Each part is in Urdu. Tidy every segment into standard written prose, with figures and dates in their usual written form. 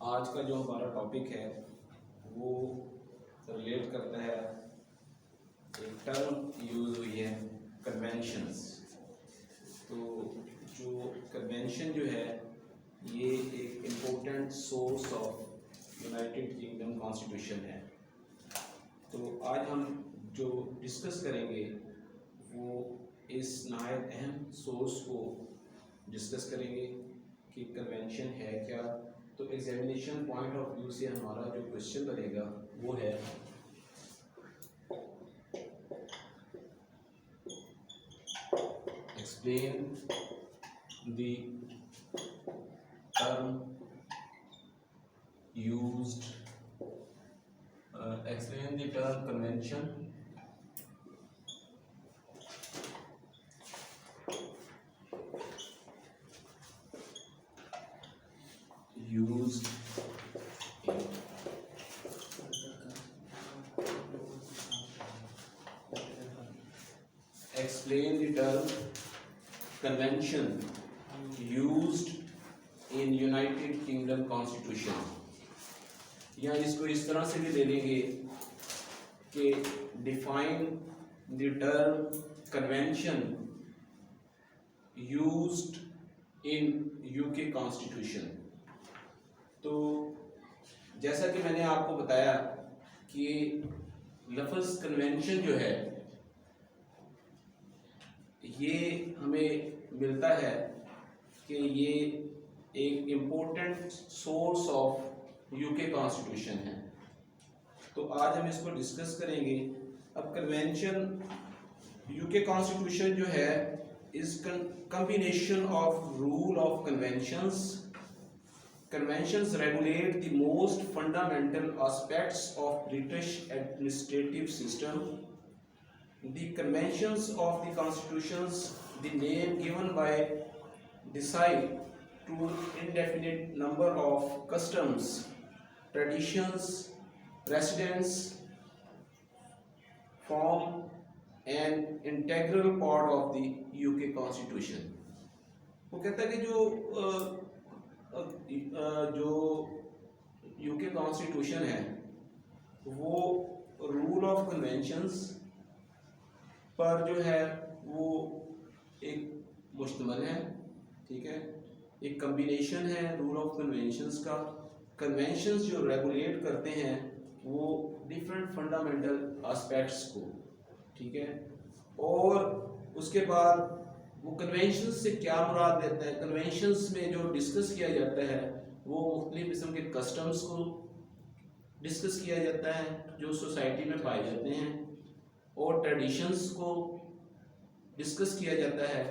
آج کا جو ہمارا ٹاپک ہے وہ ریلیٹ کرتا ہے ایک ٹرم یوز ہوئی ہے کنونشنز. تو جو کنونشن جو ہے یہ ایک important source of United kingdom constitution ہے. تو آج ہم جو ڈسکس کریں گے وہ اس نہایت اہم سورس کو ڈسکس کریں گے کہ کنونشن ہے کیا. تو ایگزامینیشن پوائنٹ آف ویو سے ہمارا جو کوشچن بنے گا وہ ہے explain the term used explain the term convention used explain the term convention used in United Kingdom Constitution. یا اس کو اس طرح سے بھی لے لیں گے کہ define the term convention used in you کے کانسٹیٹیوشن. تو جیسا کہ میں نے آپ کو بتایا کہ لفظ کنونشن جو ہے یہ ہمیں ملتا ہے کہ یہ ایک امپورٹنٹ سورس آف یو کے کانسٹیٹیوشن ہے. تو آج ہم اس کو ڈسکس کریں گے. اب کنونشن یو کے کانسٹیٹیوشن جو ہے is combination of rule of conventions. Conventions regulate the most fundamental aspects of British administrative system. The conventions of the constitutions the name given by decide to indefinite number of customs, traditions, precedents form an integral part of the UK Constitution. وہ کہتا ہے کہ جو یو کے کانسٹیٹیوشن ہے وہ رول آف کنونشنز پر جو ہے وہ ایک مشتمل ہے. ٹھیک ہے, ایک کمبینیشن ہے رول آف کنونشنز کا. کنونشنز جو ریگولیٹ کرتے ہیں وہ ڈفرینٹ فنڈامنٹل آسپیکٹس کو. ٹھیک ہے, اور اس کے بعد وہ کنونشنز سے کیا مراد دیتا ہے. کنونشنز میں جو ڈسکس کیا جاتا ہے وہ مختلف قسم کے کسٹمز کو ڈسکس کیا جاتا ہے جو سوسائٹی میں پائے جاتے ہیں, اور ٹریڈیشنز کو ڈسکس کیا جاتا ہے,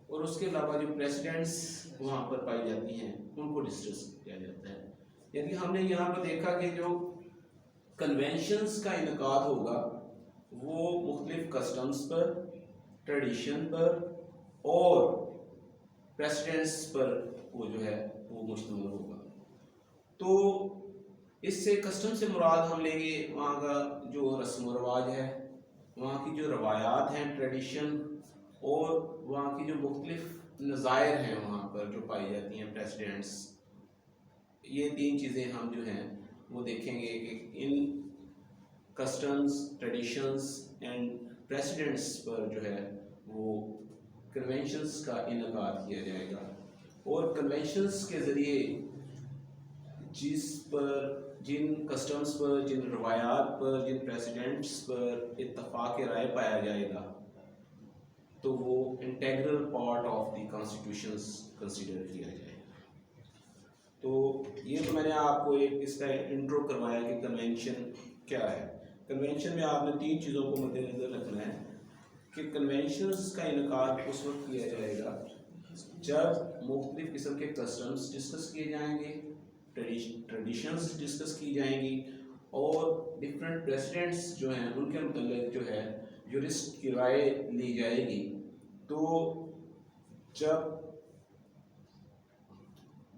اور اس کے علاوہ جو پریسیڈنٹس وہاں پر پائی جاتی ہیں ان کو ڈسکس کیا جاتا ہے. یعنی ہم نے یہاں پر دیکھا کہ جو کنونشنز کا انعقاد ہوگا وہ مختلف کسٹمز پر, ٹریڈیشن پر اور پریسیڈنٹس پر وہ جو ہے وہ مشتمل ہوگا. تو اس سے کسٹم سے مراد ہم لیں گے وہاں کا جو رسم و رواج ہے, وہاں کی جو روایات ہیں, ٹریڈیشن, اور وہاں کی جو مختلف نظائر ہیں وہاں پر جو پائی جاتی ہیں, پریسیڈنٹس. یہ تین چیزیں ہم جو ہیں وہ دیکھیں گے کہ ان کسٹمز, ٹریڈیشنز اینڈ پریسیڈنٹس پر جو ہے وہ کنونشنز کا انعقاد کیا جائے گا. اور کنونشنز کے ذریعے جن کسٹمز پر, جن روایات پر, جن پریسیڈنٹس پر اتفاق رائے پایا جائے گا تو وہ integral part of the constitutions consider کیا جائے. تو یہ تو میں نے آپ کو ایک اس کا انٹرو کروایا کہ کنونشن کیا ہے. کنونشن میں آپ نے تین چیزوں کو مد نظر رکھنا ہے کہ کنونشنز کا انعقاد اس وقت کیا جائے گا جب مختلف قسم کے کسٹمز ڈسکس کیے جائیں گے, ٹریڈیشنز ڈسکس کی جائیں گی, اور ڈفرینٹ پریسیڈنٹس جو ہیں ان کے متعلق جو ہے یورسٹ کی رائے لی جائے گی. تو جب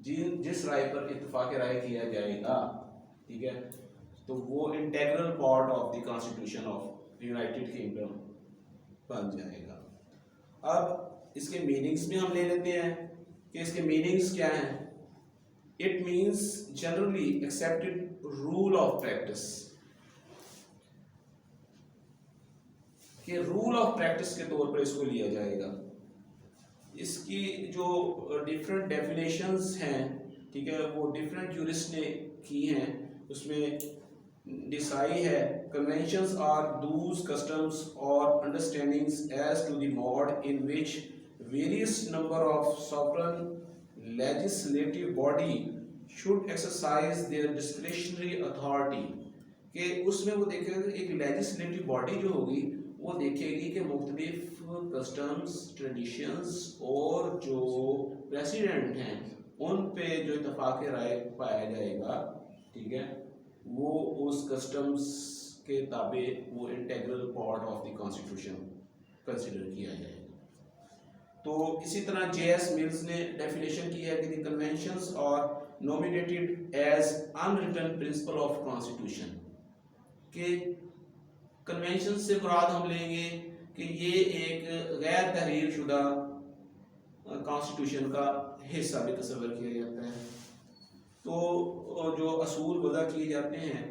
جس رائے پر اتفاق رائے کیا جائے گا, ٹھیک ہے, تو وہ integral part of the constitution of United Kingdom بن جائے گا. اب اس کے میننگز بھی ہم لے لیتے ہیں کہ اس کے میننگز کیا ہیں. It means generally accepted rule of practice, کہ رول آف پریکٹس کے طور پر اس کو لیا جائے گا. اس کی جو ڈفرینٹ ڈیفینیشنز ہیں ٹھیک ہے وہ ڈفرینٹ یورسٹ نے کی ہیں. اس میں ڈیسائی ہے کنونشنز آر دوز کسٹمز اور understandings as to the mode in which various number of sovereign legislative body should exercise their discretionary authority. کہ اس میں وہ دیکھے گا ایک لیجسلیٹو باڈی جو ہوگی وہ دیکھے گی کہ مختلف کسٹمز ٹریڈیشنز اور جو پریسیڈنٹ ہیں ان پہ جو اتفاق رائے پایا جائے گا ٹھیک ہے وہ اس کسٹمز کے تابع وہ integral part of the constitution consider کیا جائے گا. تو اسی طرح جے ایس ملز نے ڈیفینیشن کی ہے کہ the conventions are nominated as unwritten principle of constitution. کہ کنونشن سے مراد ہم لیں گے کہ یہ ایک غیر تحریر شدہ کانسٹیٹیوشن کا حصہ بھی تصور کیا جاتا ہے. تو جو اصول وضع کیے جاتے ہیں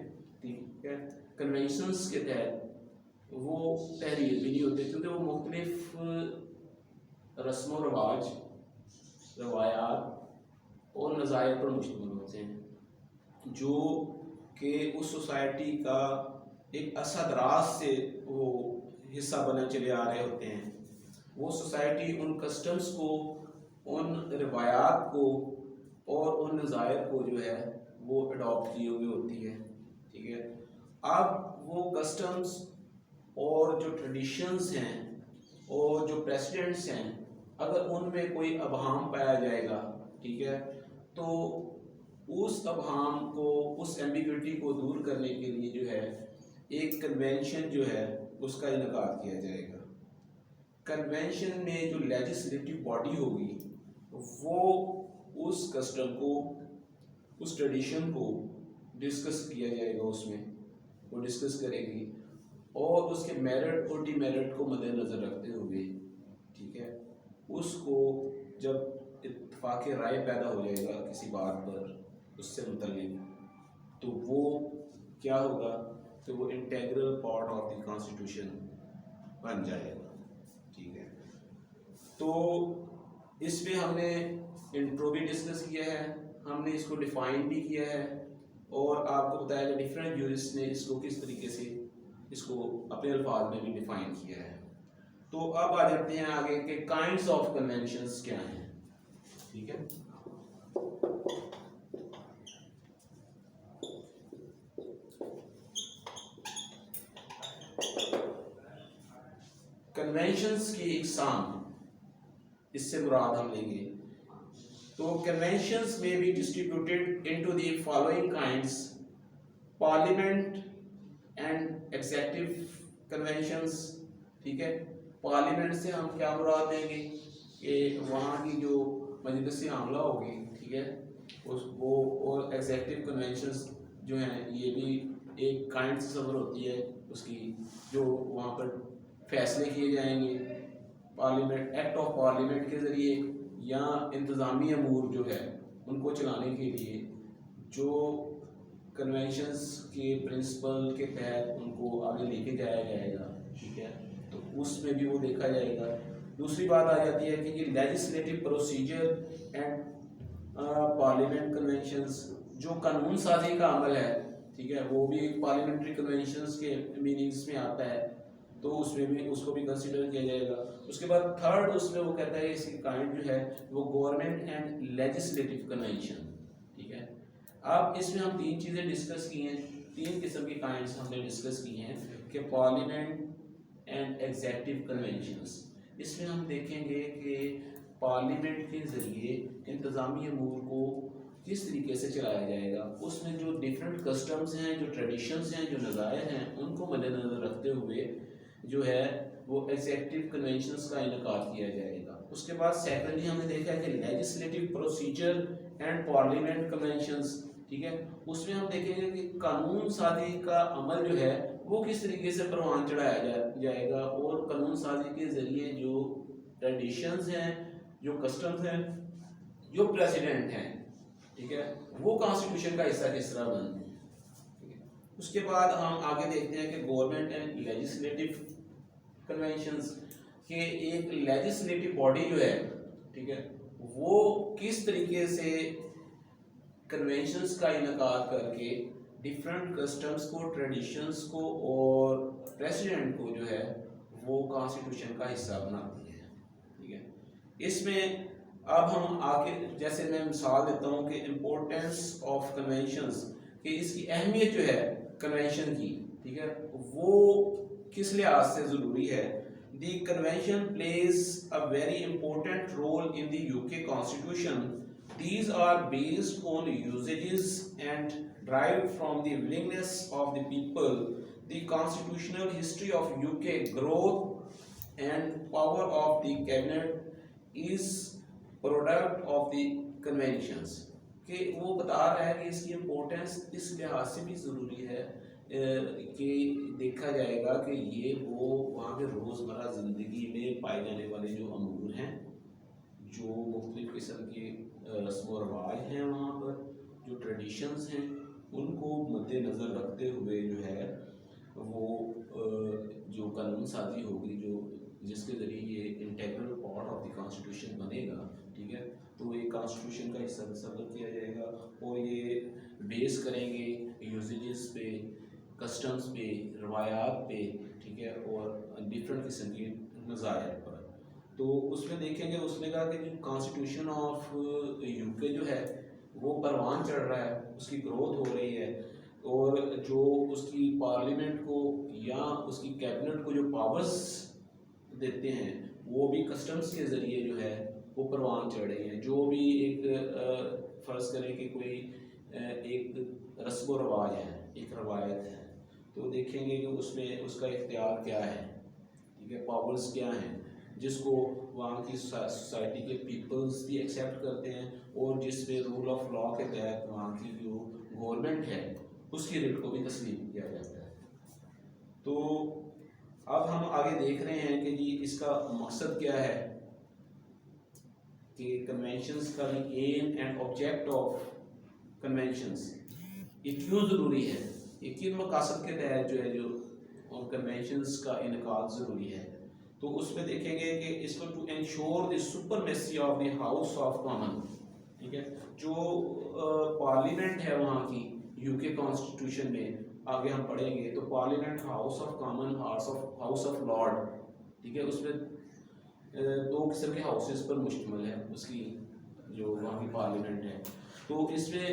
ٹھیک ہے کنونشنز کے تحت وہ تحریر بھی نہیں ہوتے کیونکہ وہ مختلف رسم و رواج روایات اور نظائر پر مشتمل ہوتے ہیں جو کہ اس سوسائٹی کا ایک اسد راز سے وہ حصہ بنے چلے آ رہے ہوتے ہیں. وہ سوسائٹی ان کسٹمز کو ان روایات کو اور ان نظائر کو جو ہے وہ اڈاپٹ کی ہوئی ہوتی ہے ٹھیک ہے. اب وہ کسٹمز اور جو ٹریڈیشنز ہیں اور جو پریسیڈنٹس ہیں اگر ان میں کوئی ابہام پایا جائے گا ٹھیک ہے تو اس ابہام کو اس ایمبیگوٹی کو دور کرنے کے لیے جو ہے ایک کنونشن جو ہے اس کا انعقاد کیا جائے گا. کنونشن میں جو لیجسلیٹو باڈی ہوگی وہ اس کسٹم کو اس ٹریڈیشن کو ڈسکس کیا جائے گا. اس میں وہ ڈسکس کرے گی اور اس کے میرٹ اور ڈی میرٹ کو مد نظر رکھتے ہوئے ٹھیک ہے اس کو جب اتفاق رائے پیدا ہو جائے گا کسی بات پر اس سے متعلق تو وہ کیا ہوگا تو وہ integral part of the constitution بن جائے گا ٹھیک ہے. تو اس میں ہم نے انٹرو بھی ڈسکس کیا ہے ہم نے اس کو ڈیفائن بھی کیا ہے اور آپ کو بتایا کہ ڈفرینٹ یورسٹ نے اس کو کس طریقے سے اس کو اپنے الفاظ میں بھی ڈیفائن کیا ہے. تو اب آ جاتے ہیں آگے کہ کائنڈس آف کنونشنز کیا ہیں ٹھیک ہے. کنونشنز کی اقسام اس سے مراد ہم لیں گے تو کنونشنز میں be distributed into the following kinds parliament and executive conventions ٹھیک ہے. پارلیمنٹ سے ہم کیا مراد لیں گے کہ وہاں کی جو مجلس عاملہ ہوگی ٹھیک ہے اس وہ اور ایگزیکٹو کنونشنز جو ہیں یہ بھی ایک کائنڈ تصور ہوتی ہے اس کی جو وہاں پر فیصلے کیے جائیں گے پارلیمنٹ ایکٹ آف پارلیمنٹ کے ذریعے یا انتظامی امور جو ہے ان کو چلانے کے لیے جو کنونشنز کے پرنسپل کے تحت ان کو آگے لے کے جایا جائے گا ٹھیک ہے تو اس میں بھی وہ دیکھا جائے گا. دوسری بات آ جاتی ہے کہ یہ legislative procedure and parliament conventions جو قانون سازی کا عمل ہے ٹھیک ہے وہ بھی پارلیمنٹری کنونشنز کے میننگز میں آتا ہے تو اس میں بھی اس کو بھی کنسیڈر کیا جائے گا. اس کے بعد تھرڈ اس میں وہ کہتا ہے اس کی کائنڈ جو ہے وہ گورنمنٹ اینڈ لیجسلیٹو کنونشن ٹھیک ہے. اب اس میں ہم تین چیزیں ڈسکس کی ہیں تین قسم کی کائنڈس ہم نے ڈسکس کی ہیں کہ پارلیمنٹ اینڈ ایگزیکٹو کنونشنز. اس میں ہم دیکھیں گے کہ پارلیمنٹ کے ذریعے انتظامی امور کو کس طریقے سے چلایا جائے گا. اس میں جو ڈفرینٹ کسٹمز ہیں جو ٹریڈیشنز ہیں جو نظائر ہیں ان کو مد نظر رکھتے ہوئے جو ہے وہ ایگزیکٹو کنونشنز کا انعقاد کیا جائے گا. اس کے بعد سیکنڈلی ہم نے دیکھا ہے کہ legislative procedure and parliament conventions ٹھیک ہے اس میں ہم دیکھیں گے کہ قانون سازی کا عمل جو ہے وہ کس طریقے سے پروان چڑھایا جائے گا اور قانون سازی کے ذریعے جو ٹریڈیشنز ہیں جو کسٹمز ہیں جو پریسیڈنٹ ہیں ٹھیک ہے، وہ کانسٹیٹیوشن کا حصہ کس طرح بنتے ہیں. ٹھیک ہے، اس کے بعد ہم آگے دیکھتے ہیں کہ گورنمنٹ اینڈ لیجسلیٹو کنونشنز، کہ ایک لیجسلیٹو باڈی جو ہے، ٹھیک ہے، وہ کس طریقے سے کنونشنز کا انعقاد کر کے ڈفرینٹ کسٹمز کو، ٹریڈیشنز کو اور پریسیڈنٹ کو جو ہے وہ کانسٹیٹیوشن کا حصہ بناتی ہے. ٹھیک ہے، اس میں اب ہم آگے جیسے میں مثال دیتا ہوں کہ امپورٹینس آف کنونشنز، کہ اس کی اہمیت جو ہے کنونشن کی، ٹھیک ہے، وہ کس لحاظ سے ضروری ہے. The convention plays a very important role in the UK Constitution. These are based on usages and derived from the willingness of the people. The constitutional history of UK growth and power of the cabinet is product of the conventions. کہ وہ بتا رہا ہے کہ اس کی امپورٹنس اس لحاظ سے بھی ضروری ہے کہ دیکھا جائے گا کہ یہ وہ وہاں کے روزمرہ زندگی میں پائے جانے والے جو امور ہیں، جو مختلف قسم کے رسم و رواج ہیں، وہاں پر جو ٹریڈیشنز ہیں، ان کو مد نظر رکھتے ہوئے جو ہے وہ جو قانون سازی ہوگی، جو جس کے ذریعے یہ integral part of the constitution بنے گا. ٹھیک ہے، تو یہ کانسٹیٹیوشن کا حصہ تصور کیا جائے گا اور یہ بیس کریں گے یوزیجز پہ، کسٹمز پہ، روایات پہ. ٹھیک ہے، اور ڈفرینٹ قسم کے نظائر پر. تو اس میں دیکھیں گے، اس نے کہا کہ کانسٹیٹیوشن آف UK جو ہے وہ پروان چڑھ رہا ہے، اس کی گروتھ ہو رہی ہے، اور جو اس کی پارلیمنٹ کو یا اس کی کیبنٹ کو جو پاورز دیتے ہیں وہ بھی کسٹمز کے ذریعے جو ہے وہ پروان چڑھ رہے ہیں. جو بھی ایک فرض کریں کہ کوئی ایک رسم و رواج ہے، ایک روایت ہے، تو دیکھیں گے کہ اس میں اس کا اختیار کیا ہے. ٹھیک ہے، پاورز کیا ہیں جس کو وہاں کی سوسائٹی کے پیپلز بھی ایکسیپٹ کرتے ہیں، اور جس پہ رول آف لا کے تحت وہاں کی جو گورنمنٹ ہے اس کی ریٹ کو بھی تسلیم کیا جاتا ہے. تو اب ہم آگے دیکھ رہے ہیں کہ جی اس کا مقصد کیا ہے، کہ کنونشنز کا aim and object of conventions یہ کیوں ضروری ہے، یہ کن مقاصد کے تحت جو ہے جو کنونشنز کا انعقاد ضروری ہے. تو اس میں دیکھیں گے کہ اس کو to ensure the supremacy of the house of Common. ٹھیک ہے، جو پارلیمنٹ ہے وہاں کی UK کانسٹیٹیوشن میں آگے ہم پڑھیں گے تو parliament house of common, house of lord. ٹھیک ہے، اس میں دو قسم کے ہاؤسز پر مشتمل ہے اس کی جو وہاں کی پارلیمنٹ ہے. تو اس میں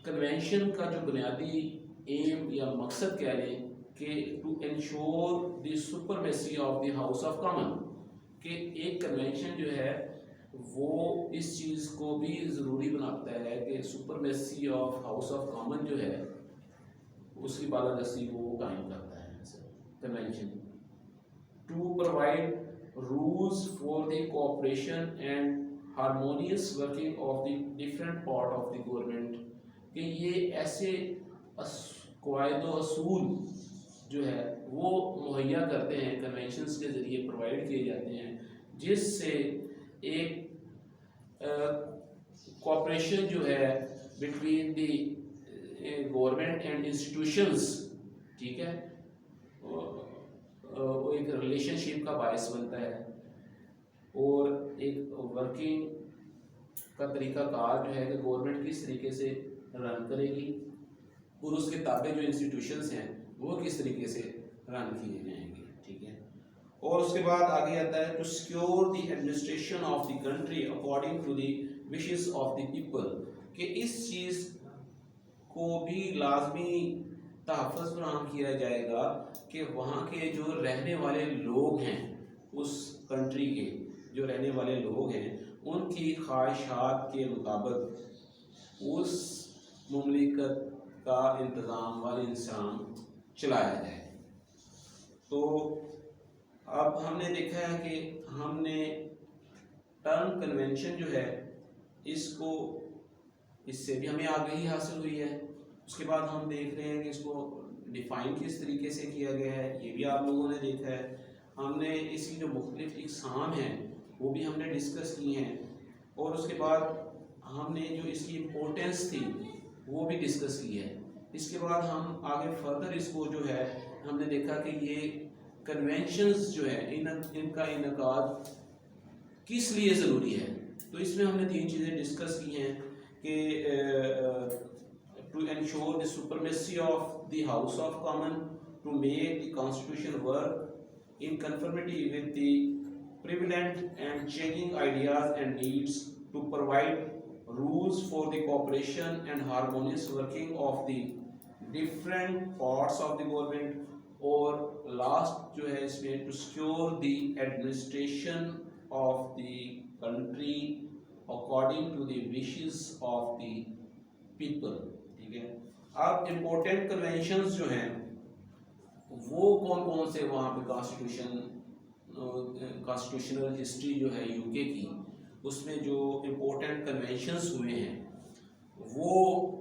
کنونشن کا جو بنیادی ایم یا مقصد کہہ لیں کہ to ensure the supremacy of the house of common, کہ ایک کنونشن جو ہے وہ اس چیز کو بھی ضروری بناتا ہے کہ supremacy of House of Common جو ہے اس کی بالادستی وہ قائم کرتا ہے convention. To provide rules for the cooperation and harmonious working of the different part of the government, کہ یہ ایسے قواعد و اصول جو ہے وہ مہیا کرتے ہیں، کنونشنز کے ذریعے پرووائڈ کیے جاتے ہیں، جس سے ایک کوآپریشن جو ہے between the government and institutions, ٹھیک ہے، وہ ایک ریلیشن شپ کا باعث بنتا ہے، اور ایک ورکنگ کا طریقہ کار جو ہے کہ گورنمنٹ کس طریقے سے رن کرے گی اور اس کے تابع جو انسٹیٹیوشنز ہیں وہ کس طریقے سے رن کیے جائیں گے. ٹھیک ہے، اور اس کے بعد آگے آتا ہے to secure the administration of the country according to the wishes of the people, کہ اس چیز کو بھی لازمی تحفظ فراہم کیا جائے گا کہ وہاں کے جو رہنے والے لوگ ہیں، اس کنٹری کے جو رہنے والے لوگ ہیں، ان کی خواہشات کے مطابق اس مملکت کا انتظام و انسان چلایا جائے. تو اب ہم نے دیکھا ہے کہ ہم نے ٹرم کنونشن جو ہے اس سے بھی ہمیں آگاہی حاصل ہوئی ہے. اس کے بعد ہم دیکھ رہے ہیں کہ اس کو ڈیفائن کس طریقے سے کیا گیا ہے، یہ بھی آپ لوگوں نے دیکھا ہے. ہم نے اس کی جو مختلف اقسام ہیں وہ بھی ہم نے ڈسکس کی ہیں، اور اس کے بعد ہم نے جو اس کی امپورٹینس تھی وہ بھی ڈسکس کی ہے. اس کے بعد ہم آگے فردر اس کو جو ہے ہم نے دیکھا کہ یہ کنونشنز جو ہے ان کا انعقاد کس لیے ضروری ہے. تو اس میں ہم نے 3 چیزیں ڈسکس کی ہیں کہ to ensure the supremacy of the house of Common, to make the constitution work in conformity with the prevalent and changing ideas and needs, to provide rules for the cooperation and harmonious working of the different parts of the government, اور last جو ہے اس میں to secure the administration of the country according to the wishes of the people. ٹھیک ہے. اب important conventions جو ہیں وہ کون سے وہاں پہ کانسٹیٹیوشنل ہسٹری جو ہے یو کے کی, اس میں جو امپورٹنٹ کنونشنز ہوئے ہیں وہ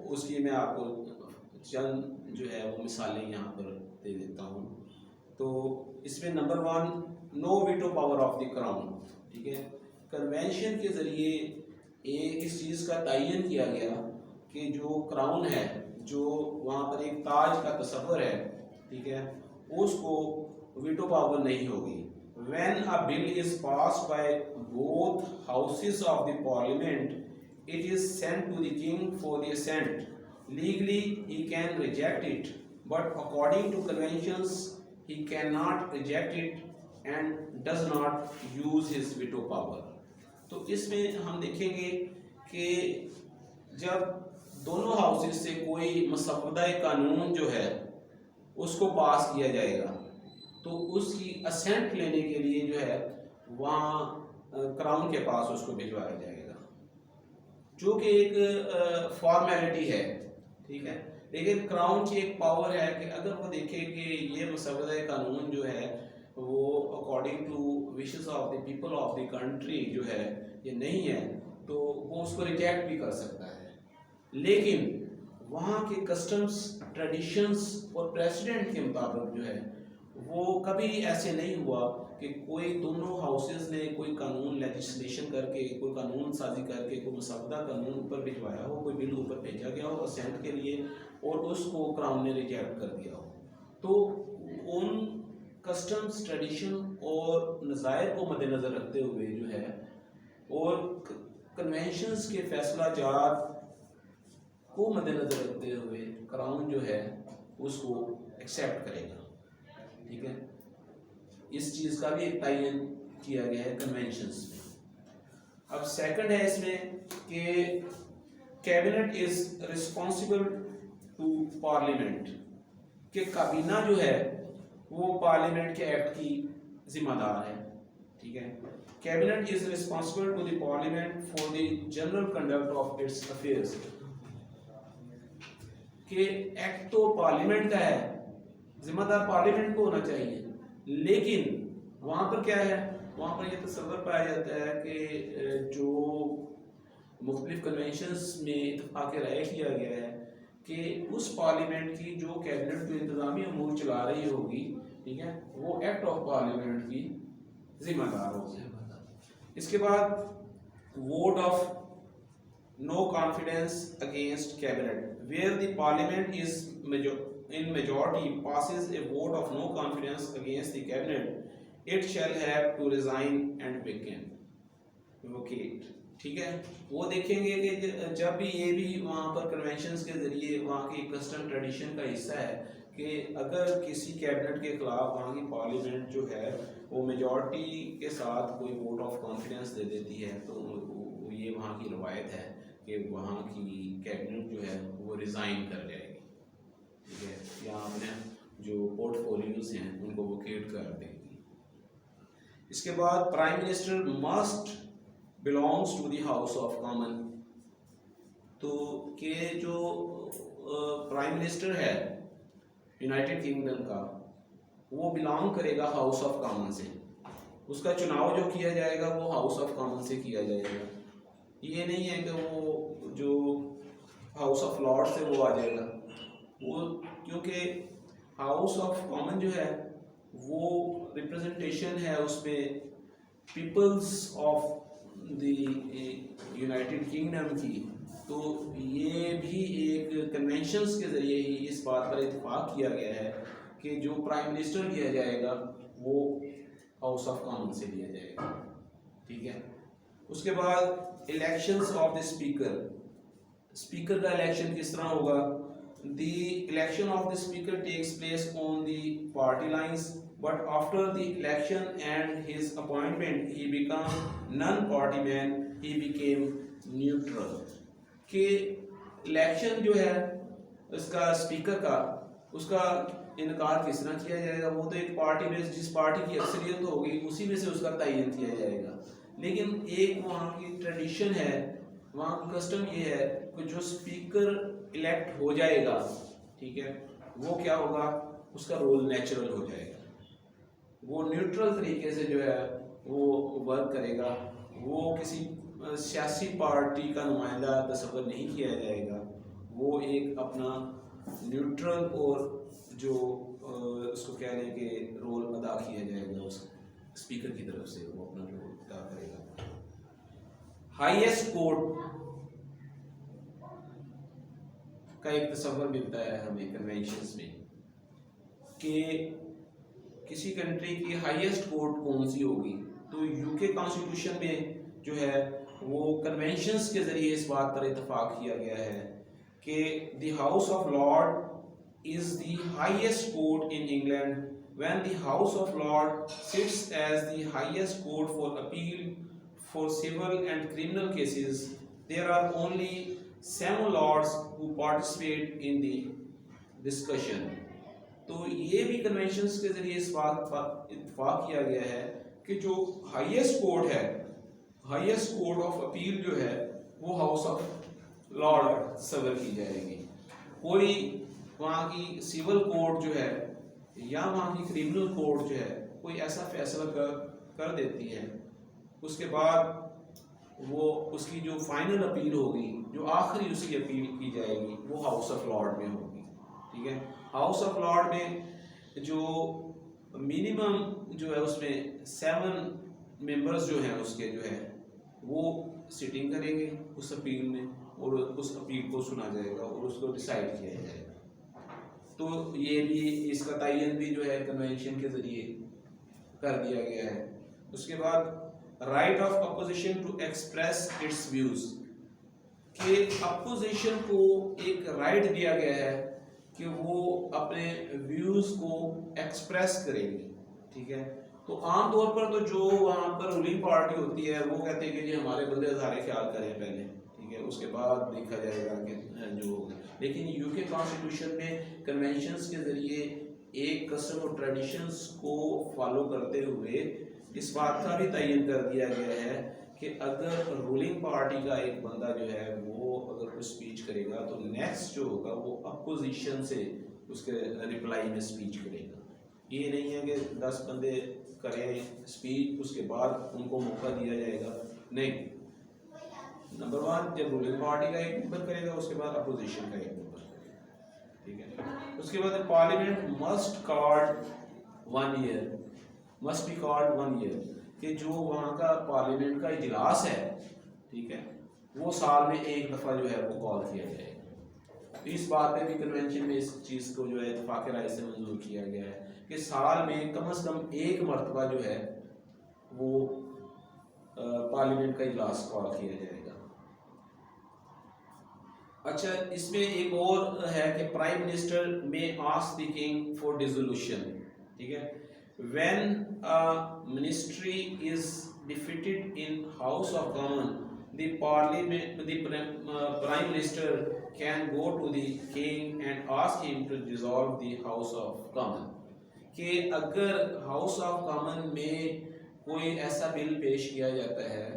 اس کی میں آپ کو چند جو ہے وہ مثالیں یہاں پر دے دیتا ہوں. تو اس میں number 1 no veto power of the crown. ٹھیک ہے. کنونشن کے ذریعے ایک اس چیز کا تعین کیا گیا کہ جو کراؤن ہے, جو وہاں پر ایک تاج کا تصور ہے, ٹھیک ہے, اس کو ویٹو پاور نہیں ہوگی. when a bill is passed by both houses of the parliament, it is sent to the king for the assent. Legally he can reject it, but according to conventions he cannot reject it and does not use his veto power. تو اس میں ہم دیکھیں گے کہ جب دونوں ہاؤسز سے کوئی مسودہ قانون جو ہے اس کو پاس کیا جائے گا تو اس کی اسینٹ لینے کے لیے جو ہے وہاں کراؤن کے پاس اس کو بھجوایا جائے گا, جو کہ ایک فارمیلٹی ہے. ٹھیک ہے. لیکن کراؤن کی ایک پاور ہے کہ اگر وہ دیکھے کہ یہ مسودہ قانون جو ہے وہ according to wishes of the people of the country جو ہے یہ نہیں ہے, تو وہ اس کو ریجیکٹ بھی کر سکتا ہے. لیکن وہاں کے کسٹمز, ٹریڈیشنز اور پریسیڈنٹ کے مطابق جو ہے وہ کبھی ایسے نہیں ہوا کہ کوئی دونوں ہاؤسز نے کوئی قانون لیجسلیشن کر کے, کوئی قانون سازی کر کے, کوئی مسودہ قانون اوپر بھجوایا ہو, کوئی بل اوپر بھیجا گیا ہو اسینٹ کے لیے, اور اس کو کراؤن نے ریجیکٹ کر دیا ہو. تو ان کسٹمز, ٹریڈیشن اور نظائر کو مد نظر رکھتے ہوئے جو ہے اور کنونشنز کے فیصلہ جات کو مد نظر رکھتے ہوئے کراؤن جو ہے اس کو ایکسیپٹ کرے گا. ٹھیک ہے. اس چیز کا بھی ایک تعین کیا گیا ہے کنونشنز میں. اب سیکنڈ ہے اس میں کہ cabinet is responsible to parliament, کہ کابینہ جو ہے وہ پارلیمنٹ کے ایکٹ کی ذمہ دار ہے. ٹھیک ہے. Cabinet is responsible to the parliament for the general conduct of its affairs, کہ ایکٹ تو پارلیمنٹ کا ہے, ذمہ دار پارلیمنٹ کو ہونا چاہیے, لیکن وہاں پر کیا ہے, وہاں پر یہ تصور پایا جاتا ہے کہ جو مختلف کنونشنز میں اتفاق رائے کیا گیا ہے کہ اس پارلیمنٹ کی جو کیبنٹ کو انتظامی امور چلا رہی ہوگی, ٹھیک ہے, وہ ایکٹ آف پارلیمنٹ کی ذمہ دار ہوگی. اس کے بعد vote of no confidence against cabinet, where the parliament is in majority passes a vote of no confidence against the cabinet, it shall have to resign and vacate. ٹھیک ہے. وہ دیکھیں گے کہ جب بھی یہ بھی وہاں پر کنونشنز کے ذریعے وہاں کی کسٹم ٹریڈیشن کا حصہ ہے کہ اگر کسی کیبنٹ کے خلاف وہاں کی پارلیمنٹ جو ہے وہ میجورٹی کے ساتھ کوئی ووٹ آف کانفیڈنس دے دیتی ہے تو یہ وہاں کی روایت ہے کہ وہاں کی کیبنٹ جو ہے وہ ریزائن کر جائے گی. ٹھیک ہے. یا اپنے جو پورٹ فولیوز ہیں ان کو ویکیٹ کر دے گی. اس کے بعد prime minister must belongs to the house of common, تو کہ جو پرائم منسٹر ہے یونائٹڈ کنگڈم کا وہ بلانگ کرے گا ہاؤس آف کامن سے. اس کا چناؤ جو کیا جائے گا وہ ہاؤس آف کامن سے کیا جائے گا. یہ نہیں ہے کہ وہ جو ہاؤس آف لارڈ سے وہ آ جائے گا, وہ کیونکہ ہاؤس آف کامن جو ہے وہ ریپرزنٹیشن ہے, اس میں peoples of the United Kingdom کی، تو یہ بھی ایک کنونشنس کے ذریعے ہی اس بات پر اتفاق کیا گیا ہے کہ جو پرائم منسٹر لیا جائے گا وہ ہاؤس آف کامن سے لیا جائے گا. ٹھیک ہے. اس کے بعد elections of the speaker. Speaker کا الیکشن کس طرح ہوگا؟ The election of the speaker takes place on the party lines but after the election and his appointment he become non party man he become neutral. کہ الیکشن جو ہے اس کا اسپیکر کا، اس کا انعقاد کس طرح کیا جائے گا؟ وہ تو ایک پارٹی میں جس پارٹی کی اکثریت ہوگی اسی میں سے اس کا تعین کیا جائے گا. لیکن ایک وہاں کی ٹریڈیشن ہے، وہاں کا کسٹم یہ ہے کہ جو اسپیکر الیکٹ ہو جائے گا، ٹھیک ہے، وہ کیا ہوگا؟ اس کا رول نیچرل ہو جائے گا، وہ نیوٹرل طریقے سے جو ہے وہ ورک کرے گا، وہ کسی سیاسی پارٹی کا نمائندہ تصور نہیں کیا جائے گا، وہ ایک اپنا نیوٹرل اور جو اس کو کہہ لیں کہ رول ادا کیا جائے گا اس اسپیکر کی طرف سے، وہ اپنا رول ادا کرے گا. ہائیسٹ کورٹ کا ایک تصور ملتا ہے ہمیں کنونشنز میں کہ کسی کنٹری کی ہائیسٹ کورٹ کون سی ہوگی. تو یو کے کانسٹیٹیوشن میں جو ہے وہ کنونشنز کے ذریعے اس بات پر اتفاق کیا گیا ہے کہ the house of lord is the highest court in England. When the House of Lords sits as the highest court for appeal for civil and criminal cases, there are only 7 lords who participate in the discussion. تو یہ بھی کنونشنز کے ذریعے اس بات پر اتفاق کیا گیا ہے کہ جو ہائیسٹ کورٹ ہے، ہائیسٹ کورٹ آف اپیل جو ہے وہ ہاؤس آف لارڈ تصور کی جائے گی. کوئی وہاں کی سول کورٹ جو ہے یا وہاں کی کریمنل کورٹ جو ہے کوئی ایسا فیصلہ کر دیتی ہے، اس کے بعد وہ اس کی جو فائنل اپیل ہوگی، جو آخری اس کی اپیل کی جائے گی، وہ ہاؤس آف لارڈ میں ہوگی. ٹھیک ہے. ہاؤس آف لارڈ میں جو منیمم جو ہے اس میں 7 ممبرز جو ہیں اس کے جو ہے وہ سٹنگ کریں گے اس اپیل میں، اور اس اپیل کو سنا جائے گا اور اس کو ڈیسائیڈ کیا جائے گا. تو یہ بھی اس کا تعین بھی جو ہے کنونشن کے ذریعے کر دیا گیا ہے. اس کے بعد right of opposition to express its views, کہ اپوزیشن کو ایک رائٹ دیا گیا ہے کہ وہ اپنے ویوز کو ایکسپریس کرے گی. ٹھیک ہے. تو عام طور پر تو جو وہاں پر رولنگ پارٹی ہوتی ہے وہ کہتے ہیں کہ جی ہمارے بندے ہزارے خیال کریں پہلے، ٹھیک ہے، اس کے بعد دیکھا جائے گا کہ جو ہوگا. لیکن یو کے کانسٹیٹیوشن میں کنونشنز کے ذریعے ایک کسٹم اور ٹریڈیشنز کو فالو کرتے ہوئے اس بات کا بھی تعین کر دیا گیا ہے کہ اگر رولنگ پارٹی کا ایک بندہ جو ہے وہ اگر کوئی اسپیچ کرے گا تو نیکسٹ جو ہوگا وہ اپوزیشن سے اس کے ریپلائی میں اسپیچ کرے گا. یہ نہیں ہے کہ 10 بندے کریں اسپیچ اس کے بعد ان کو موقع دیا جائے گا، نہیں. نمبر 1 جب رولنگ پارٹی کا ایک ممبر کرے گا اس کے بعد اپوزیشن کا ایک ممبر کرے گا. ٹھیک ہے. اس کے بعد parliament must called 1 year, must be called 1 year, کہ جو وہاں کا پارلیمنٹ کا اجلاس ہے، ٹھیک ہے، وہ سال میں ایک دفعہ جو ہے وہ کال کیا جائے گا. اس بات پہ بھی کنونشن میں اس چیز کو جو ہے اتفاق رائے سے منظور کیا گیا ہے کہ سال میں کم از کم ایک مرتبہ جو ہے وہ پارلیمنٹ کا اجلاس کال کیا جائے گا. اچھا، اس میں ایک اور ہے کہ prime minister may ask the king for dissolution. ٹھیک ہے. When ministry is defeated in house of common the parliament the prime minister can go to the king and ask him to dissolve the house of common. کہ اگر ہاؤس آف کامن میں کوئی ایسا بل پیش کیا جاتا ہے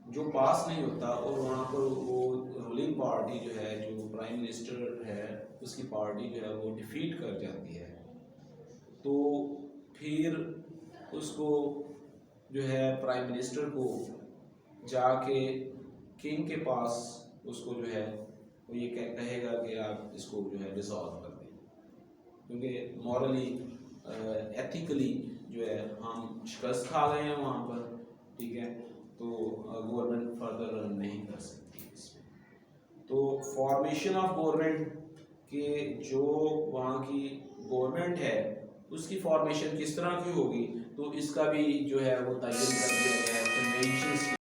جو پاس نہیں ہوتا اور وہاں پر وہ رولنگ پارٹی جو ہے، جو پرائم منسٹر ہے اس کی پارٹی جو ہے وہ ڈیفیٹ کر جاتی ہے، تو پھر اس کو جو ہے پرائم منسٹر کو جا کے کنگ کے پاس اس کو جو ہے وہ یہ کہے گا کہ آپ اس کو جو ہے ڈیزالو کر دیں، کیونکہ مورلی ایتھیکلی جو ہے ہم شکست کھا گئے ہیں وہاں پر. ٹھیک ہے. تو تو گورنمنٹ فردر رن نہیں کر سکتی اس میں. تو فارمیشن آف گورنمنٹ کہ جو وہاں کی گورنمنٹ ہے اس کی فارمیشن کس طرح کی ہوگی، تو اس کا بھی جو ہے وہ تعین کر دیا گیا ہے کنونشنز